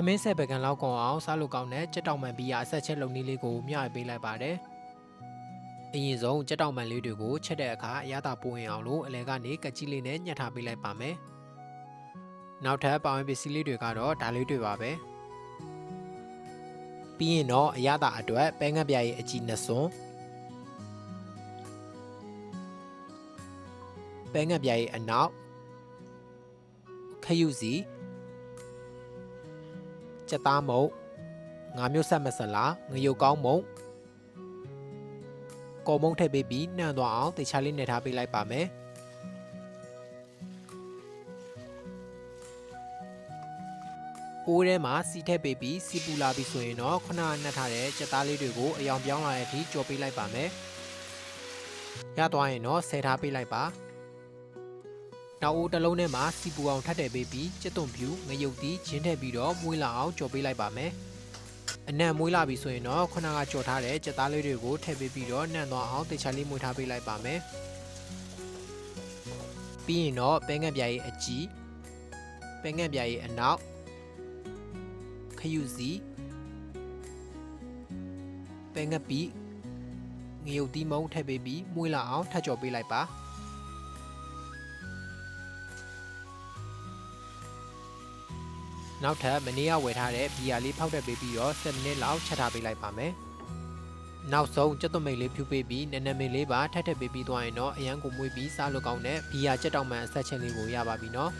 မင်းဆက်ပကံလောက်ကောင်အောင်စားလို့ကောင်းတဲ့ကြက်တောင်မှန်ပြီးရအဆက်ချက်လုံနည်းလေးကိုမျှဝေပေးလိုက်ပါတယ်။အရင်ဆုံးကြက်တောင်မှန်လေးတွေကိုချက်တဲ့အခါအရသာပိုရင်အောင်လို့အလဲကနေကကြီးလေးနဲ့ညှက်ထားပေးလိုက်ပါမယ်။နောက်ထပ်ပါဝင်ပစ္စည်းလေးတွေကတော့ဒါလေးတွေပါပဲ။ပြီးရင်တော့အရသာအတွက်ပဲငတ်ပြားရဲ့အကြီးနှစ်စွန်းပဲငတ်ပြားရဲ့အနောက်ခရုစီကြက်သားမုံငါးမျိုးဆက်မဆလာငရုတ်ကောင်းမုံကော်မုံထည့်ပေးပြီးနှံသွားအောင်တေချာလေးနှက်ထားပေးလိုက်ပါမယ်အိုးထဲမှာစီထည့်ပေးပြီးစီပူလာပြီဆိုရင်တော့ခုနကနှက်ထားတဲ့ကြက်သားလေးတွေကိုအယောင်ပြောင်းလာတဲ့အထိကြော်ပေးလိုက်ပါမယ်ရသွားရင်တော့ဆယ်ထားပေးလိုက်ပါနောက်အိုးတစ်လုံးထဲမှာစီပူအောင်ထပ်ထည့်ပေးပြီးကြက်သွန်ဖြူငရုတ်သီးချင်းထည့်ပြီးတော့မွေးလာအောင်ကြော်ပေးလိုက်ပါမယ်အနံ့မွေးလာပြီဆိုရင်တော့ခုနကကြော်ထားတဲ့ကြက်သားလေးတွေကိုထည့်ပေးပြီးတော့နှံ့သွားအောင်တေချာလေးမွေးထားပေးလိုက်ပါမယ်ပြီးရင်တော့ပဲငတ်ပြားရဲ့အကြီးပဲငတ်ပြားရဲ့အနောက်ခရုစီပဲငတ်ပြီးငရုတ်သီးမုံထည့်ပေးပြီးမွေးလာအောင်ထပ်ကြော်ပေးလိုက်ပါနောက်ထပ်မနေ့ကဝယ်ထားတဲ့ဘီယာလေးဖောက်တက်ပေးပြီးတော့7မိနစ်လောက်ချက်ထားပေးလိုက်ပါမယ်နောက်ဆုံးကြက်သွန်မိတ်လေးဖြူပေးပြီးနည်းနည်းလေးပါထပ်ထပ်ပေးပြီးသွားရင်တော့အရန်ကိုမွေးပြီးစားလို့ကောင်းတဲ့ဘီယာကြက်တောင်မှန်အဆက်ချက်လေးကိုရပါပြီနော်